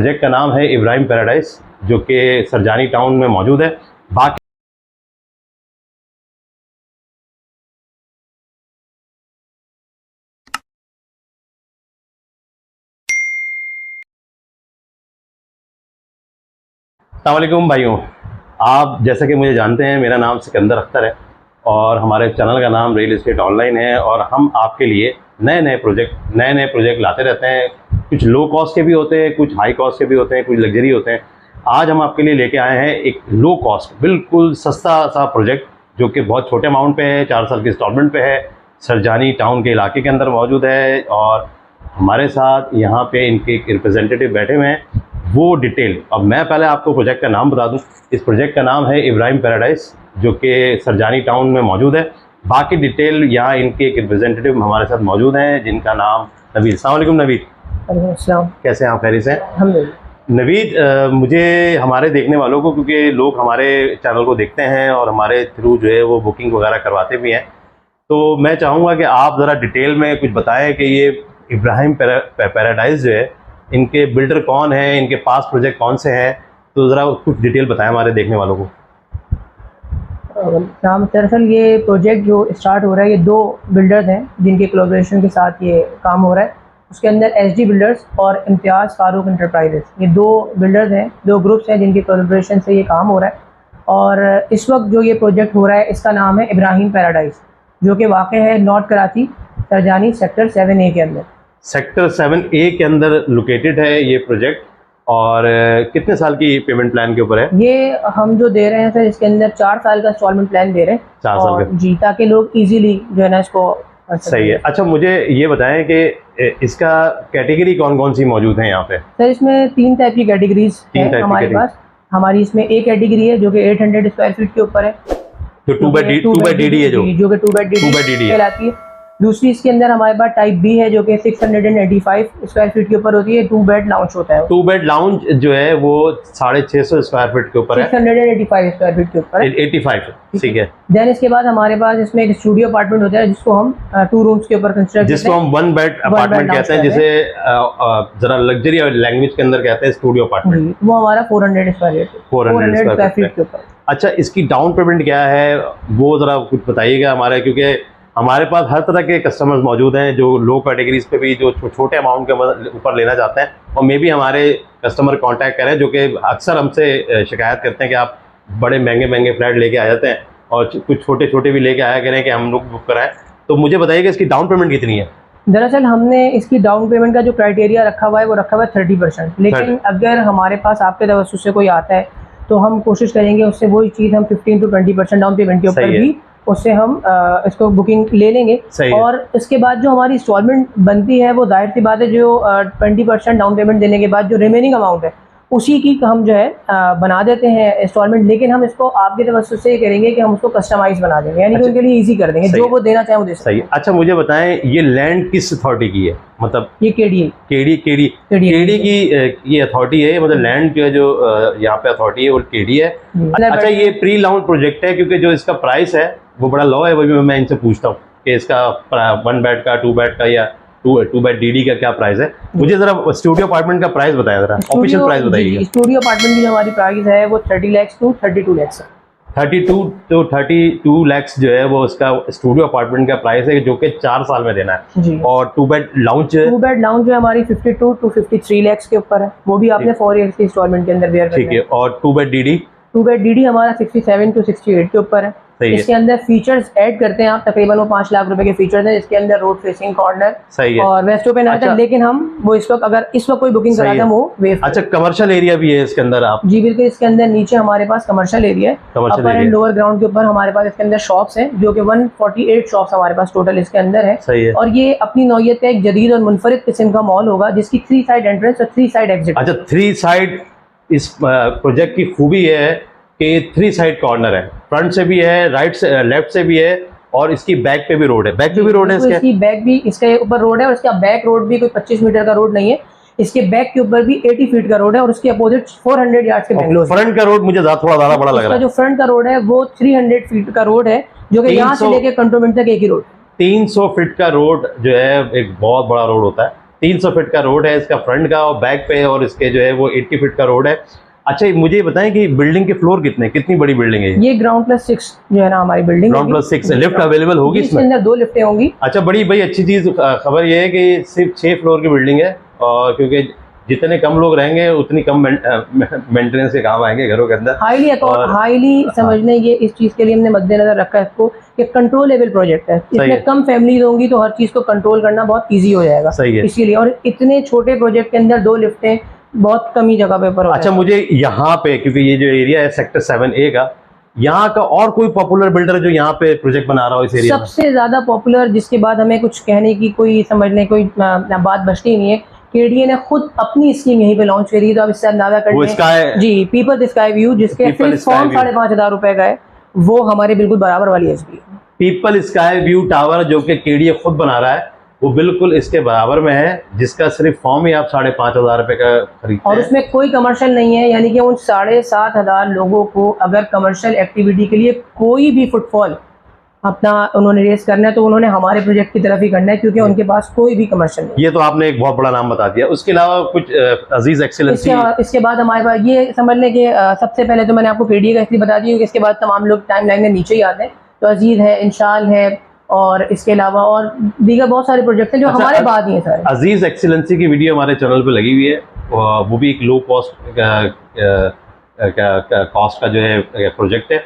Project का नाम है इब्राहिम पैराडाइज, जो कि सरजानी टाउन में मौजूद है। बाकी अस्सलाम वालेकुम भाइयों, आप जैसा कि मुझे जानते हैं, मेरा नाम सिकंदर अख्तर है और हमारे चैनल का नाम रियल एस्टेट ऑनलाइन है। और हम आपके लिए नए नए प्रोजेक्ट लाते रहते हैं। कुछ लो कॉस्ट के भी होते हैं, कुछ हाई कॉस्ट के भी होते हैं, कुछ लग्जरी होते हैं। आज हम आपके लिए लेके आए हैं एक लो कॉस्ट, बिल्कुल सस्ता सा प्रोजेक्ट, जो कि बहुत छोटे अमाउंट पे है, 4 साल की इंस्टॉलमेंट पे है, सरजानी टाउन के इलाके के अंदर मौजूद है। और हमारे साथ यहाँ पे इनके रिप्रेजेंटेटिव बैठे हुए हैं, वो डिटेल। अब मैं पहले आपको प्रोजेक्ट का नाम बता दूं। इस प्रोजेक्ट का नाम है इब्राहिम पैराडाइज, जो कि सरजानी टाउन में मौजूद है। बाकी डिटेल यहाँ इनके एक रिप्रेजेंटेटिव हमारे साथ मौजूद हैं, जिनका नाम नवीद। अस्सलाम वालेकुम नवीद। अस्सलाम। कैसे हैं आप? खैरियत से? अल्हम्दुलिल्लाह। नवीद, मुझे हमारे देखने वालों को, क्योंकि लोग हमारे चैनल को देखते हैं और हमारे थ्रू जो है वो बुकिंग वगैरह करवाते भी हैं, तो मैं चाहूँगा कि आप ज़रा डिटेल में कुछ बताएं कि ये इब्राहिम पैराडाइज जो है, इनके बिल्डर कौन है, इनके पास प्रोजेक्ट कौन से हैं, तो ज़रा कुछ डिटेल बताएं हमारे देखने वालों को। नाम दरअसल ये प्रोजेक्ट जो स्टार्ट हो रहा है, ये 2 बिल्डर्स हैं जिनके कोलैबोरेशन के साथ ये काम हो रहा है। उसके अंदर एसडी बिल्डर्स और इम्तियाज़ फारूक एंटरप्राइजेस, ये 2 बिल्डर्स हैं, 2 ग्रुप्स हैं जिनके कोलैबोरेशन से ये काम हो रहा है। और इस वक्त जो ये प्रोजेक्ट हो रहा है, इसका नाम है इब्राहिम पैराडाइज, जो कि वाक़ है north Karachi, Sarjani sector 7A के अंदर। सेक्टर 7A के अंदर लोकेटेड है ये प्रोजेक्ट। और कितने साल की पेमेंट प्लान के ऊपर है? ये हम जो दे रहे हैं सर, इसके अंदर 4 साल का इंस्टॉलमेंट प्लान दे रहे हैं। 4 साल का जी, ताकि लोग इजीली जो है ना इसको सही है। अच्छा, मुझे ये बताएं कि इसका कैटेगरी कौन कौन सी मौजूद है यहाँ पे? सर इसमें 3 टाइप की कैटेगरीज है हमारे पास। हमारी इसमें एक कैटेगरी है जो कि 800 स्क्वायर फीट के ऊपर है, जो 2 बाई डी है, जो कि 2 बाई डी कहलाती है। दूसरी इसके अंदर हमारे पास टाइप बी है, जो कि 685 स्क्वायर फीट के ऊपर होती है। 2 बेड लाउंज होता है। 2 बेड लाउंज जो है वो 650 स्क्वायर फीट के ऊपर है। 685 स्क्वायर फीट के ऊपर है। 85, ठीक है। देन इसके बाद हमारे पास इसमें एक स्टूडियो अपार्टमेंट होता है, जिसको हम 2 रूम्स के ऊपर कंस्ट्रक्ट, जिसको हम 1 बेड अपार्टमेंट कहते हैं, जिसे जरा लग्जरी और लैंग्वेज के अंदर कहते हैं स्टूडियो अपार्टमेंट। वो हमारा 400 स्क्वायर फीट के ऊपर। अच्छा, इसकी डाउन पेमेंट क्या है वो जरा कुछ बताइएगा हमारे, क्योंकि हमारे पास हर तरह के कस्टमर्स मौजूद हैं, जो लो कैटेगरीज पे भी, जो छोटे अमाउंट के ऊपर लेना चाहते हैं। और मे भी हमारे कस्टमर कांटेक्ट करें, जो कि अक्सर हमसे शिकायत करते हैं कि आप बड़े महंगे फ्लैट लेके आ जाते हैं और कुछ छोटे भी लेके आया करें कि हम लोग बुक कराएं। तो मुझे बताइएगा इसकी डाउन पेमेंट कितनी है? दरअसल हमने इसकी डाउन पेमेंट का जो क्राइटेरिया रखा हुआ है, वो रखा हुआ है 30%। लेकिन अगर हमारे पास आपके तवज्जुह से कोई आता है, तो हम कोशिश करेंगे उससे वही चीज़ हम 15 to 20% डाउन पेमेंट के ऊपर भी उससे हम इसको बुकिंग ले लेंगे। और इसके बाद जो हमारी इंस्टॉलमेंट बनती है, वो जाहिर सी बात है, जो 20% डाउन पेमेंट देने के बाद जो रिमेनिंग अमाउंट है, उसी की हम जो है बना देते हैं इंस्टॉलमेंट। लेकिन हम इसको आपके तवज्जुह से करेंगे कि हम उसको कस्टमाइज बना देंगे, यानी कि उनके लिए इजी कर देंगे, जो वो देना चाहें वो दे सकते हैं। अच्छा, मुझे बताएं ये लैंड किस अथॉरिटी की है? मतलब ये केडी की ये अथॉरिटी है, मतलब लैंड जो यहाँ पे अथॉरिटी है वो केडी है। अच्छा, ये प्री लॉन्च प्रोजेक्ट है, क्योंकि जो इसका प्राइस है वो बड़ा लो है। वही मैं इनसे पूछता हूँ कि इसका 1 बेड का, 2 बेड का या 2 बेड डीडी का क्या प्राइस है। मुझे जरा स्टूडियो अपार्टमेंट का प्राइस बताया, जरा ऑफिशियल प्राइस बताइए। स्टूडियो अपार्टमेंट की जो हमारी प्राइस है वो 30 लाख to 32 लाख है। 32 लाख जो है वो उसका स्टूडियो अपार्टमेंट का प्राइस है, जो कि 4 साल में देना है जी। और 2 बेड लाउंज जो हमारी 52 to 53 लाख के ऊपर है, वो भी आपने 4 ईयर्स की इंस्टॉलमेंट के अंदर बेयर करना है, ठीक है। और 2 बेड डीडी हमारा 67 to 68 के ऊपर है। इसके अंदर फीचर्स ऐड करते हैं आप, तकरीबन वो 5 लाख रुपए के फीचर्स हैं। इसके अंदर रोड फेसिंग कॉर्नर और वेस्ट ओपन आता है। लेकिन हम वो इस वक्त कोई बुकिंग कराते हैं वो वेव। अच्छा, कमर्शियल एरिया भी है इसके अंदर? आप जी बिल्कुल, इसके अंदर नीचे हमारे पास कमर्शियल एरिया है, अपर एंड लोअर ग्राउंड के ऊपर हमारे पास इसके अंदर शॉप्स हैं, जो कि 148 शॉप्स हमारे पास टोटल इसके अंदर है। और ये अपनी नौयत का एक जदीद और मुनफरिद किस्म का मॉल होगा, जिसकी 3 साइड एंट्रेंस और 3 साइड एग्जिट। अच्छा, 3 साइड इस प्रोजेक्ट की खूबी है कि 3 साइड कॉर्नर है, फ्रंट से भी है, राइट से, लेफ्ट से भी है, और इसकी बैक पे भी रोड है। बैक पे भी रोड है इसके? इसकी बैक भी, इसके ऊपर रोड है, और इसका बैक रोड भी कोई 25 मीटर का रोड नहीं है। इसके बैक के ऊपर भी 80 फीट का रोड है, और उसके अपोजिट 400 यार्ड्स के बेंगलोर। फ्रंट का रोड मुझे थोड़ा ज्यादा बड़ा लग रहा है। जो फ्रंट का रोड है वो 300 फीट का रोड है, जो कि यहाँ से लेके कंटोनमेंट तक एक ही रोड। 300 फीट का रोड जो है एक बहुत बड़ा रोड होता है। 300 फीट का रोड है इसका फ्रंट का, और बैक पे और इसके जो है वो 80 फीट का रोड है। अच्छा मुझे ये बताएं कि बिल्डिंग के फ्लोर कितने, कितनी बड़ी बिल्डिंग है ये? ग्राउंड +6 जो है ना हमारी बिल्डिंग, ग्राउंड +6 लिफ्ट अवेलेबल होगी इसमें? अंदर 2 लिफ्टें होंगी। अच्छा बड़ी भाई अच्छी चीज खबर ये है कि सिर्फ 6 फ्लोर की बिल्डिंग है, और क्योंकि जितने कम लोग रहेंगे उतनी कम मेंटेनेंस के काम आएंगे घरों के अंदर। हाईली समझने ये इस चीज के लिए हमने मद्देनजर रखा है इसको कि कंट्रोलेबल प्रोजेक्ट है, इसमें कम फैमिलीज होंगी तो हर चीज को कंट्रोल करना बहुत इजी हो जाएगा। सही है, इसीलिए। और इतने छोटे प्रोजेक्ट के अंदर 2 लिफ्टें बहुत कम ही जगह पे पर। अच्छा मुझे यहाँ पे, क्योंकि ये जो एरिया है सेक्टर 7A का, यहाँ का और कोई पॉपुलर बिल्डर जो यहाँ पे प्रोजेक्ट बना रहा हो इस एरिया में? सबसे ज्यादा पॉपुलर, जिसके बाद हमें कुछ कहने की कोई समझने कोई बात बचती नहीं है, केडीए ने खुद अपनी स्कीम यहीं पे लॉन्च करी, तो आप इससे अंदाजा कर लें जी, पीपल स्काई व्यू, जिसके फॉर्म 5,500 रुपए का है, वो हमारे बिल्कुल बराबर वाली एसबी है। पीपल स्काई व्यू टावर जो कि केडीए खुद बना रहा है, वो बिल्कुल इसके बराबर में है, जिसका सिर्फ फॉर्म ही आप 5,500 रुपए का खरीदते हैं, और उसमें कोई कमर्शियल नहीं है। यानी कि उन 7,500 लोगों को अगर कमर्शियल एक्टिविटी के लिए कोई भी फुटफॉल अपना उन्होंने रेस करना है तो उन्होंने हमारे प्रोजेक्ट की तरफ ही करना है, क्योंकि उनके पास कोई भी कमर्शियल नहीं। ये तो आपने एक बहुत बड़ा नाम बता दिया। उसके अलावा कुछ अजीज एक्सीलेंसी? इसके बाद हमारे पास ये समझ लें कि सबसे पहले तो मैंने आपको केडीए का इसलिए बता दिया क्योंकि इसके बाद तमाम लोग टाइमलाइन में नीचे ही आते हैं। तो अजीज है, इंशाल है, और इसके अलावा और दीगर बहुत सारे प्रोजेक्ट हैं जो हमारे बाद ही हैं सारे। अजीज एक्सीलेंसी की वीडियो हमारे चैनल पे लगी हुई है, वो भी एक लो कॉस्ट का जो है प्रोजेक्ट है,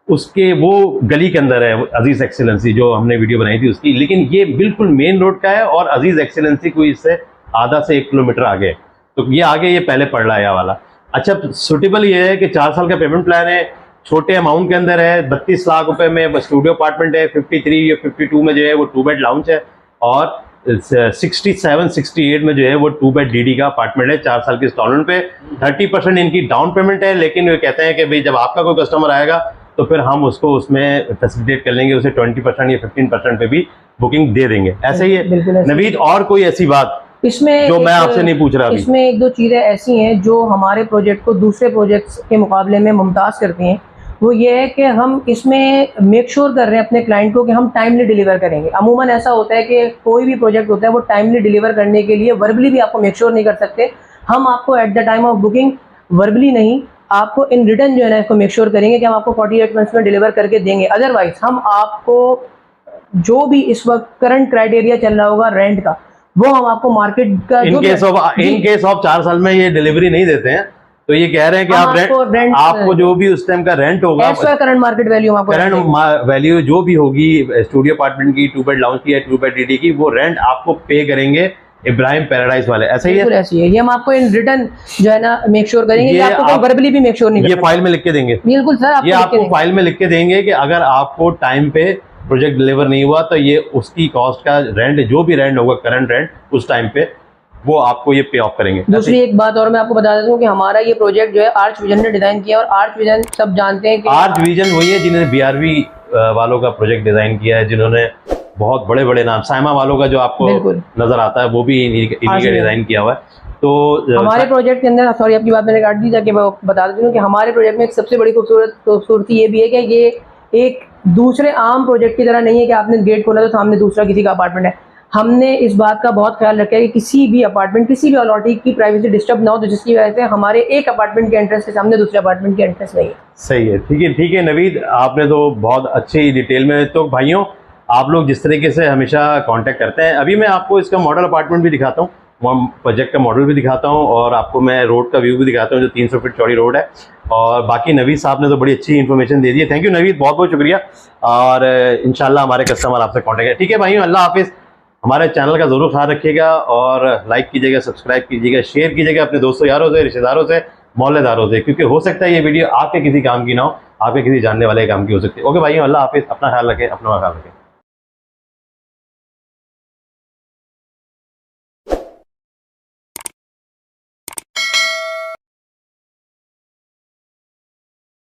उसके वो गली के अंदर है अजीज एक्सीलेंसी जो हमने वीडियो बनाई थी उसकी। लेकिन ये बिल्कुल मेन रोड का है और अजीज एक्सीलेंसी कोई इससे आधा से 1 किलोमीटर आगे, तो ये आगे ये पहले पड़ रहा है वाला। अच्छा सुटेबल ये है कि 4 साल का पेमेंट प्लान है, छोटे अमाउंट के अंदर है, 32 लाख रुपए में स्टूडियो अपार्टमेंट है, 53 या 52 में जो है वो 2 बेड लाउंज है, और 67-68 में जो है वो 2 बेड डीडी का अपार्टमेंट है 4 साल की इंस्टॉलमेंट पे। 30% इनकी डाउन पेमेंट है, लेकिन वे कहते हैं कि भाई जब आपका कोई कस्टमर आएगा तो फिर हम उसको उसमें फैसिलिटेट कर लेंगे, उसे 20% या 15% पे भी बुकिंग दे देंगे। ऐसे ही है नवीद, और कोई ऐसी बात इसमें जो मैं आपसे नहीं पूछ रहा? इसमें 1-2 चीजें ऐसी हैं जो हमारे प्रोजेक्ट को दूसरे प्रोजेक्ट्स के मुकाबले में मुमताज करती हैं। वो ये है कि हम इसमें मेक श्योर कर रहे हैं अपने क्लाइंट को कि हम टाइमली डिलीवर करेंगे। अमूमन ऐसा होता है कि कोई भी प्रोजेक्ट होता है वो टाइमली डिलीवर करने के लिए वर्बली भी आपको मेक श्योर नहीं कर सकते। हम आपको at the time of booking verbally नहीं, आपको इन रिटर्न जो है ना इसको मेक श्योर करेंगे कि हम आपको 48 मिनट्स में डिलीवर करके देंगे। अदरवाइज हम आपको जो भी इस वक्त करंट क्राइटेरिया चल रहा होगा रेंट का, वो हम आपको मार्केट का इन केस ऑफ 4 साल में ये डिलीवरी नहीं देते हैं तो ये कह रहे हैं कि आप रेंट आपको जो भी उस टाइम का रेंट होगा, current market value, current value जो भी होगी स्टूडियो अपार्टमेंट की, 2 बेड लाउंज की या 2 बेड डीडी की, वो रेंट आपको पे करेंगे इब्राहिम पैराडाइज वाले। ऐसा ही है? ऐसी है। ये हम आपको इन रिटर्न जो है ना मेक श्योर करेंगे, ये आपको वर्बली भी मेक श्योर नहीं, ये फाइल में लिख के देंगे। बिल्कुल सर, ये आपको फाइल में लिख के देंगे कि अगर आपको टाइम पे प्रोजेक्ट डिलीवर नहीं हुआ तो ये उसकी कॉस्ट का रेंट, जो भी रेंट होगा करंट रेंट उस टाइम पे, वो आपको ये पे ऑफ करेंगे। दूसरी एक बात और मैं आपको बता देता हूँ कि हमारा ये प्रोजेक्ट जो है आर्च विजन ने डिजाइन किया, और आर्च विजन सब जानते हैं कि आर्च विजन वही है जिन्होंने BRV वालों का प्रोजेक्ट डिजाइन किया है, जिन्होंने बहुत बड़े बड़े नाम, साइमा वालों का जो आपको नजर आता है वो भी इन्हीं का डिजाइन किया हुआ है। तो हमारे प्रोजेक्ट के अंदर, सॉरी आपकी बात मैंने काट दी, ताकि मैं बता देती हूँ कि हमारे प्रोजेक्ट में एक सबसे बड़ी खूबसूरती ये भी है कि ये एक दूसरे आम प्रोजेक्ट की तरह नहीं है कि आपने गेट खोला तो सामने दूसरा किसी का अपार्टमेंट है। हमने इस बात का बहुत ख्याल रखा है कि किसी भी अपार्टमेंट, किसी भी अलॉटी की प्राइवेसी डिस्टर्ब ना हो, तो जिसकी वजह से हमारे एक अपार्टमेंट के एंट्रेंस के सामने दूसरे अपार्टमेंट के एंट्रेंस नहीं है। सही है, ठीक है नवीद, आपने तो बहुत अच्छी डिटेल में। तो भाइयों आप लोग जिस तरीके से हमेशा कांटेक्ट करते हैं, अभी मैं आपको इसका मॉडल अपार्टमेंट भी दिखाता हूँ, प्रोजेक्ट का मॉडल भी दिखाता हूँ, और आपको मैं रोड का व्यू भी दिखाता हूँ जो 300 फीट चौड़ी रोड है। और बाकी नवीद साहब ने तो बड़ी अच्छी इन्फॉर्मेशन दे दी है। थैंक यू नवीद, बहुत बहुत शुक्रिया, और इंशाल्लाह हमारे कस्टमर आपसे कॉन्टेक्ट है। ठीक है भाइयों, अल्लाह हाफिज़। हमारे चैनल का ज़रूर ख्याल रखिएगा और लाइक कीजिएगा, सब्सक्राइब कीजिएगा, शेयर कीजिएगा अपने दोस्तों यारों से, रिश्तेदारों से, मोहल्लेदारों से, क्योंकि हो सकता है ये वीडियो आपके किसी काम की ना हो, आपके किसी जानने वाले काम की हो सकती है। ओके भाइयों, अल्लाह हाफिज़, अपना ख्याल रखें, अपना ख्याल रखें।